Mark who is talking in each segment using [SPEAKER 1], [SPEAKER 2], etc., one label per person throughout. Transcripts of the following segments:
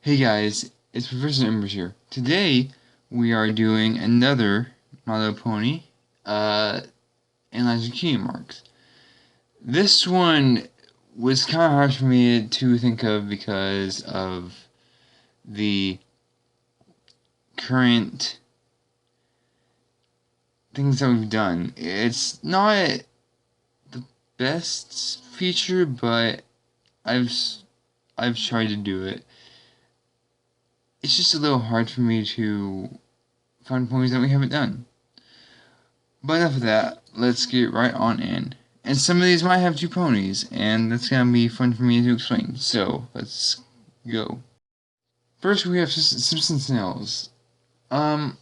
[SPEAKER 1] Hey guys, it's Professor Embers here. Today we are doing another My Little Pony analyzing key marks. This one was kind of hard for me to think of because of the current things that we've done. It's not the best feature, but I've I've tried to do it. It's just a little hard for me to find ponies that we haven't done. But enough of that, let's get right on in. And some of these might have two ponies, and that's gonna be fun for me to explain. So, let's go. First, we have Simpson Snails. Simpson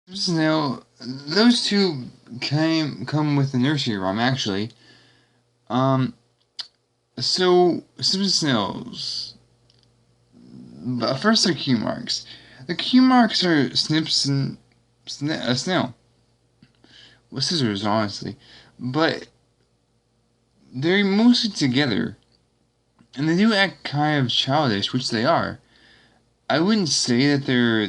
[SPEAKER 1] Snail, those two come with the nursery rhyme, actually. So, Simpson Snails. But first, their Q marks. The Q marks are Snips and a snail. With scissors, honestly. But they're mostly together. And they do act kind of childish, which they are. I wouldn't say that they're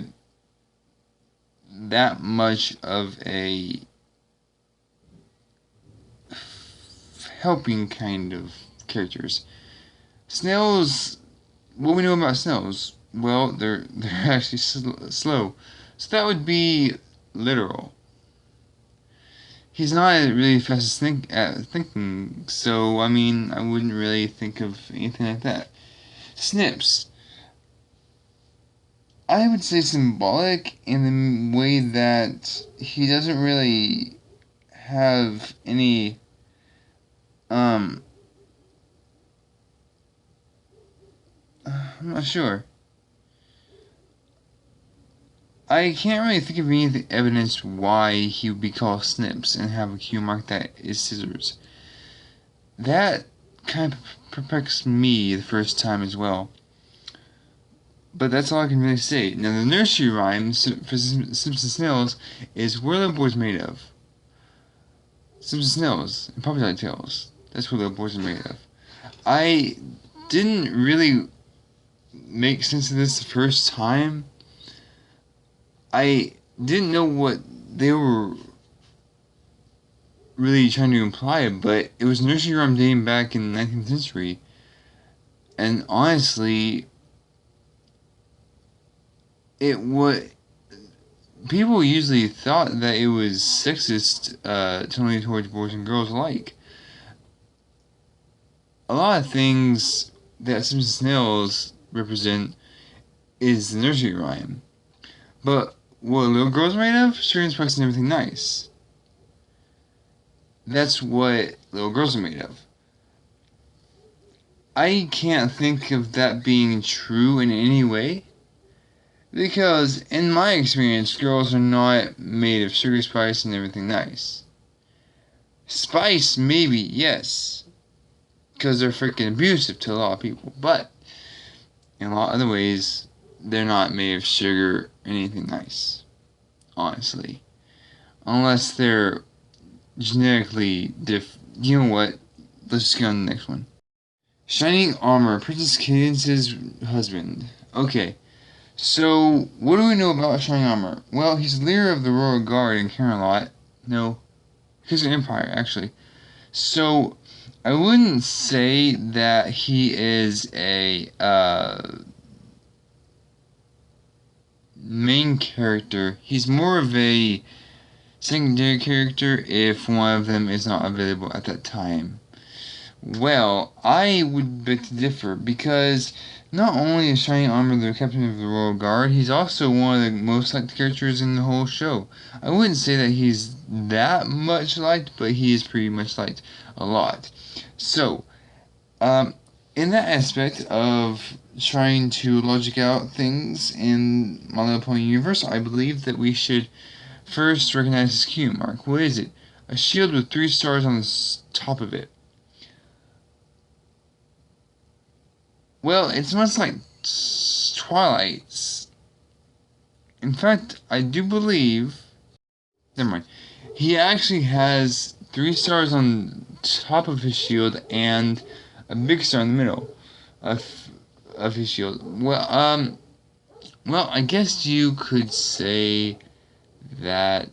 [SPEAKER 1] that much of a helping kind of characters. Snails, what we know about snails, well, they're actually slow. So that would be literal. He's not really fast at thinking, so I mean, I wouldn't really think of anything like that. Snips. I would say symbolic in the way that he doesn't really have any, I'm not sure. I can't really think of any evidence why he would be called Snips and have a Q mark that is scissors. That kind of perplexed me the first time as well. But that's all I can really say. Now, the nursery rhyme for Simpson Snails is what are little boys made of? Simpson Snails and Puppy Dog Tails. That's what little boys are made of. I didn't really make sense of this the first time. I didn't know what they were really trying to imply, but it was a nursery rhyme dating back in the 19th century. And honestly, it was people usually thought that it was sexist, totally towards boys and girls alike. A lot of things that Simpson Snails represent is the nursery rhyme. But what little girls are made of? Certain sparks and everything nice. That's what little girls are made of. I can't think of that being true in any way. Because, in my experience, girls are not made of sugar, spice, and everything nice. Spice, maybe, yes. Because they're freaking abusive to a lot of people. But, in a lot of other ways, they're not made of sugar or anything nice. Honestly. Unless they're genetically You know what? Let's just go on to the next one. Shining Armor, Princess Cadence's husband. Okay. So, what do we know about Shining Armor? Well, he's the leader of the Royal Guard in Camelot. No, he's an Empire, actually. So, I wouldn't say that he is a main character. He's more of a secondary character if one of them is not available at that time. Well, I would beg to differ because not only is Shining Armor the captain of the Royal Guard, he's also one of the most liked characters in the whole show. I wouldn't say that he's that much liked, but he is pretty much liked a lot. So, in that aspect of trying to logic out things in My Little Pony universe, I believe that we should first recognize his Q mark. What is it? A shield with 3 stars on the top of it. Well, it's much like Twilight's. In fact, I do believe... Never mind. He actually has 3 stars on top of his shield and a big star in the middle. of his shield. Well, I guess you could say that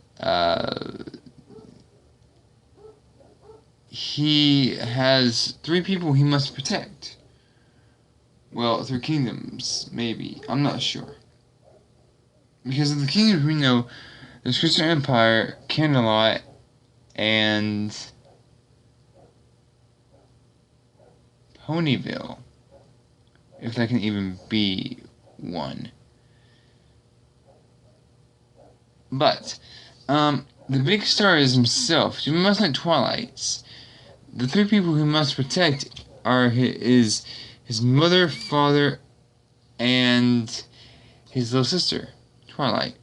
[SPEAKER 1] he has 3 people he must protect. Well, 3 kingdoms, maybe. I'm not sure. Because of the kingdoms we know, there's Crystal Empire, Candlelight, and Ponyville. If that can even be one. But, the big star is himself. You must not Twilights. The 3 people he must protect are his mother, father, and his little sister, Twilight.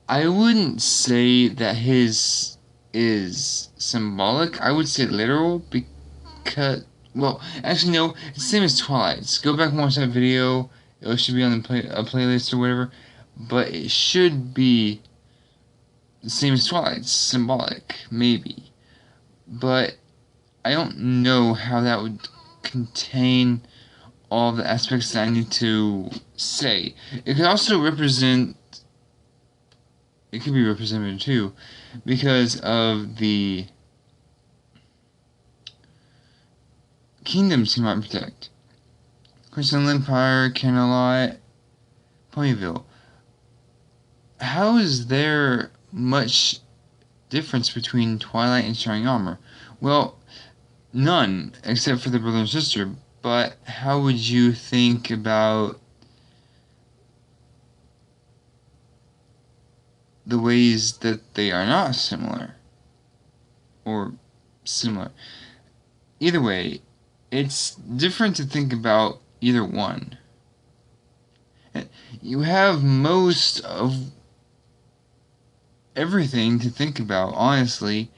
[SPEAKER 1] I wouldn't say that his is symbolic. I would say literal because, well, actually no, it's the same as Twilight's. Go back and watch that video. It should be on a playlist or whatever. But it should be the same as Twilight's, symbolic, maybe. But I don't know how that would contain all the aspects that I need to say. It could also represent, it could be represented too, because of the kingdoms he might protect. Crystal Empire, Candlelight, Ponyville. How is there much difference between Twilight and Shining Armor? Well, none, except for the brother and sister. But how would you think about the ways that they are not similar? Or similar. Either way, it's different to think about either one. You have most of everything to think about, honestly.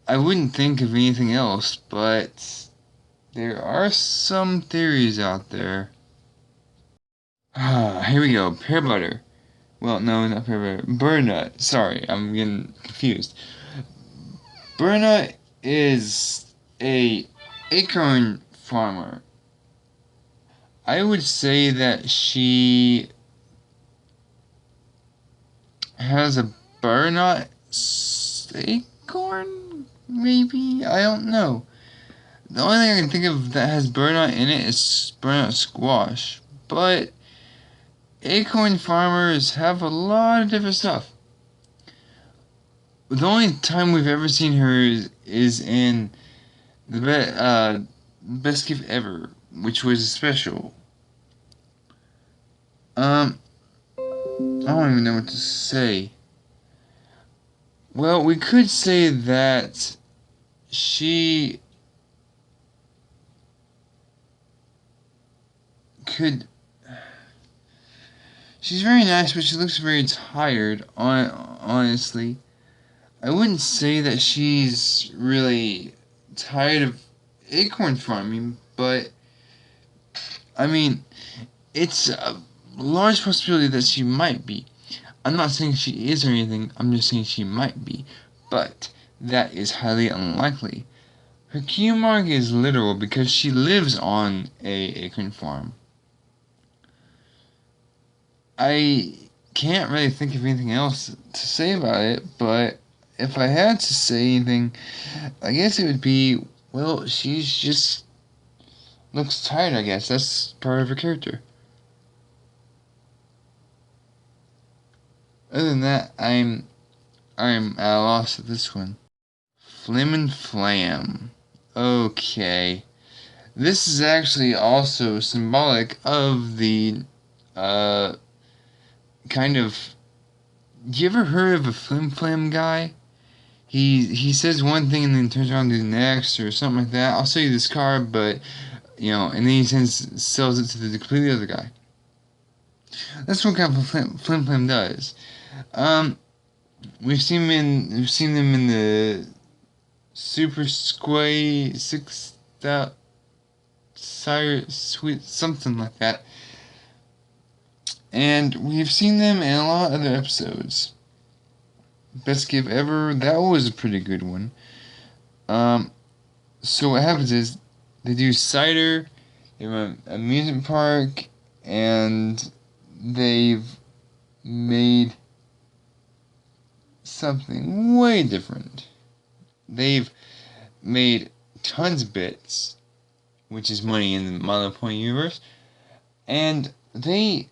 [SPEAKER 1] I wouldn't think of anything else, but there are some theories out there. Here we go. Pear butter. Well, no, not pear butter. Berna. Sorry, I'm getting confused. Berna is a acorn farmer. I would say that she has a butternut acorn, maybe? I don't know. The only thing I can think of that has butternut in it is butternut squash. But acorn farmers have a lot of different stuff. The only time we've ever seen her is in the best gift ever, which was special. I don't even know what to say. Well, we could say that she could. She's very nice, but she looks very tired, honestly. I wouldn't say that she's really tired of acorn farming, but I mean, it's a large possibility that she might be. I'm not saying she is or anything, I'm just saying she might be, but that is highly unlikely. Her cue mark is literal because she lives on a acorn farm. I can't really think of anything else to say about it, but if I had to say anything, I guess it would be, well, she's just looks tired, I guess. That's part of her character. Other than that, I'm at a loss at this one. Flim and Flam. Okay. This is actually also symbolic of the, kind of... You ever heard of a Flim Flam guy? He says one thing and then turns around to the next or something like that. I'll sell you this car, but, and then he sells it to the completely other guy. That's what kind of Flim Flam does. We've seen them in the Super Squay 6,000 Sire Sweet, something like that. And we've seen them in a lot of other episodes. Best gift ever, that was a pretty good one. So what happens is they do cider They run an amusement park, and they've made something way different. They've made tons of bits, which is money in the My Little Pony universe, and I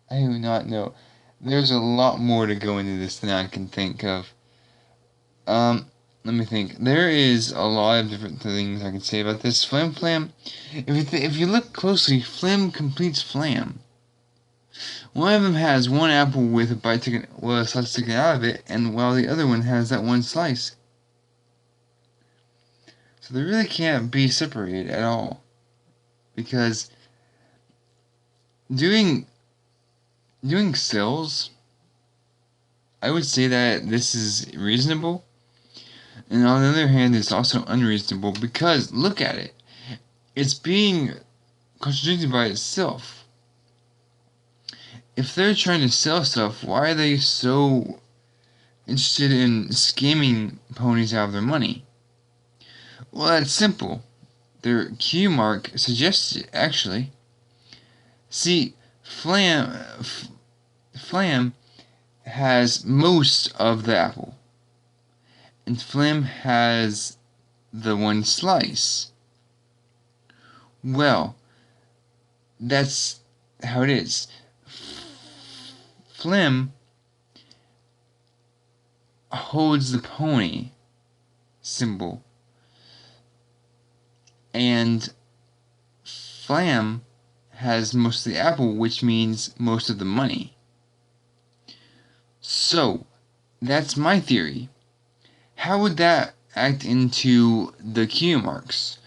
[SPEAKER 1] do not know. There's a lot more to go into this than I can think of. Let me think. There is a lot of different things I can say about this. Flam. If you look closely, Flam completes Flam. One of them has one apple with a slice sticking out of it, and while the other one has that one slice. So they really can't be separated at all, because doing sales, I would say that this is reasonable. And on the other hand, it's also unreasonable because look at it. It's being contradicted by itself. If they're trying to sell stuff, why are they so interested in scamming ponies out of their money? Well, that's simple. Their Q mark suggests it, actually. See, Flam has most of the apple, and Flam has the one slice. Well, that's how it is. Flam holds the pony symbol, and Flam has most of the apple, which means most of the money. So, that's my theory. How would that act into the Q marks?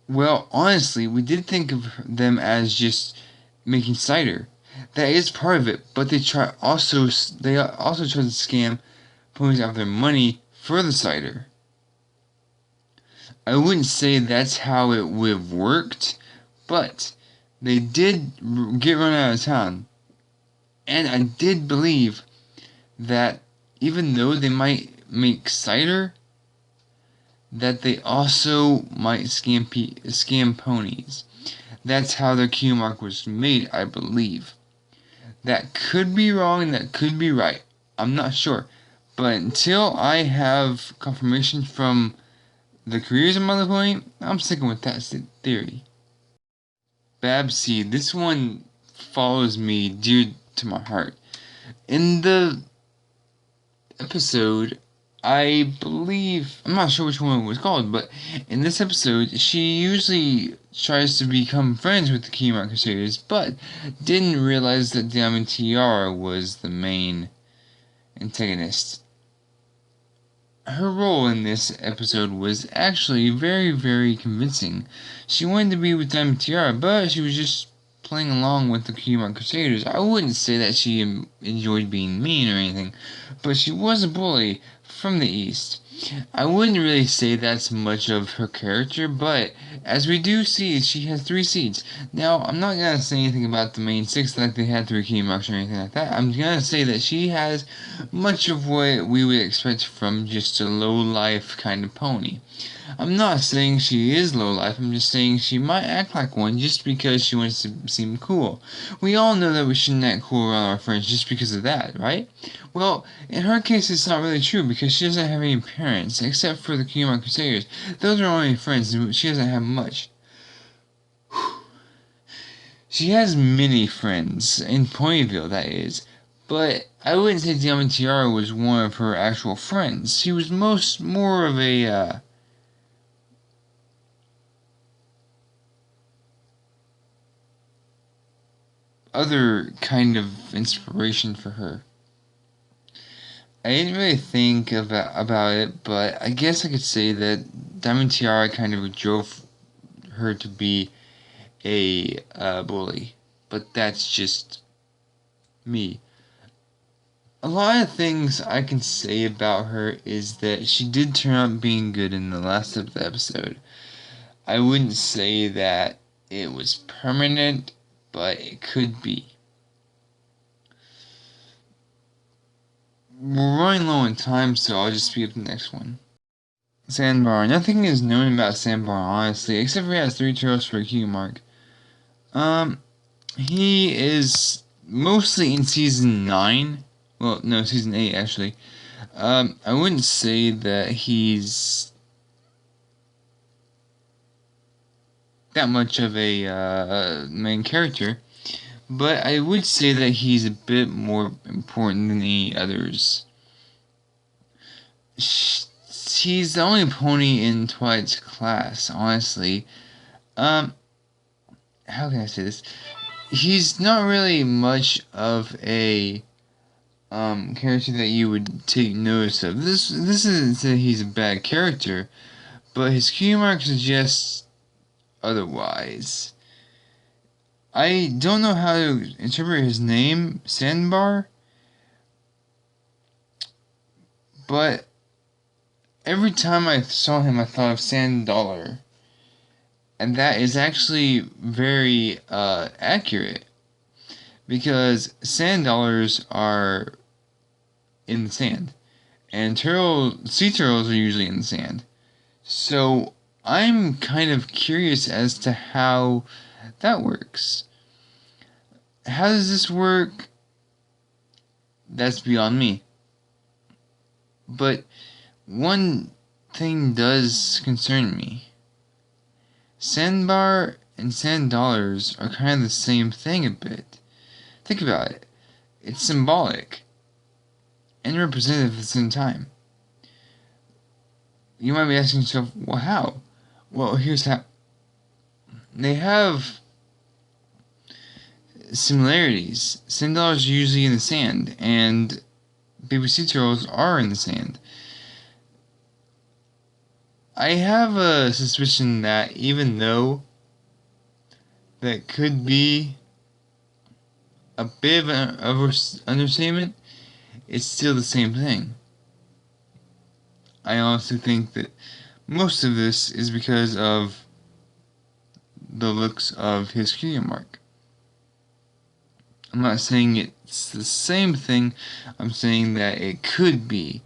[SPEAKER 1] Well, honestly, we did think of them as just making cider. That is part of it, but they also try to scam ponies out of their money for the cider. I wouldn't say that's how it would have worked, but they did get run out of town. And I did believe that even though they might make cider, that they also might scam ponies. That's how their Q mark was made, I believe. That could be wrong and that could be right. I'm not sure. But until I have confirmation from the creators of My Little Pony, I'm sticking with that theory. Babsy, this one follows me dear to my heart. In the episode, I believe, I'm not sure which one it was called, but in this episode, she usually tries to become friends with the Keymark Crusaders, but didn't realize that Diamond Tiara was the main antagonist. Her role in this episode was actually very, very convincing. She wanted to be with Diamond Tiara, but she was just playing along with the Keymark Crusaders. I wouldn't say that she enjoyed being mean or anything, but she was a bully from the East. I wouldn't really say that's much of her character, but as we do see, she has 3 seeds. Now, I'm not going to say anything about the main 6 like they had 3 key marks or anything like that. I'm going to say that she has much of what we would expect from just a low-life kind of pony. I'm not saying she is low-life, I'm just saying she might act like one just because she wants to seem cool. We all know that we shouldn't act cool around our friends just because of that, right? Well, in her case it's not really true because she doesn't have any parents, except for the Kiyama Crusaders. Those are only friends, and she doesn't have much. She has many friends, in Ponyville that is, but I wouldn't say Diamond Tiara was one of her actual friends. She was more of a, other kind of inspiration for her. I didn't really think about it, but I guess I could say that Diamond Tiara kind of drove her to be a bully. But that's just me. A lot of things I can say about her is that she did turn out being good in the last of the episode. I wouldn't say that it was permanent, but it could be. We're running low on time, so I'll just speed up the next one. Sandbar. Nothing is known about Sandbar, honestly, except for he has 3 turtles for a Q mark. He is mostly in season 9. Well, no, season 8 actually. I wouldn't say that he's that much of a main character, but I would say that he's a bit more important than the others. He's the only pony in Twilight's class, honestly. How can I say this? He's not really much of a character that you would take notice of. This isn't that he's a bad character, but his cutie mark suggests otherwise. I don't know how to interpret his name, Sandbar, but every time I saw him I thought of $Sand. And that is actually very accurate, because $Sand are in the sand, and sea turtles are usually in the sand. So I'm kind of curious as to how that works. How does this work? That's beyond me. But one thing does concern me. Sandbar and $Sand are kind of the same thing a bit. Think about it. It's symbolic and representative at the same time. You might be asking yourself, well, how? Well, here's how. They have similarities. $Sand are usually in the sand, and baby sea turtles are in the sand. I have a suspicion that even though that could be a bit of an understatement, it's still the same thing. I honestly think that most of this is because of the looks of his cutie mark. I'm not saying it's the same thing, I'm saying that it could be,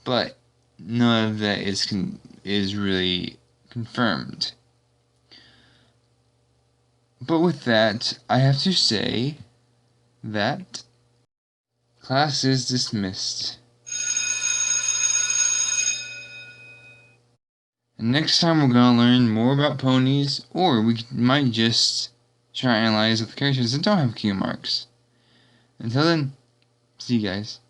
[SPEAKER 1] but none of that is really confirmed. But with that, I have to say that class is dismissed. And next time we're going to learn more about ponies, or we might just try and analyze with characters that don't have cutie marks. Until then, see you guys.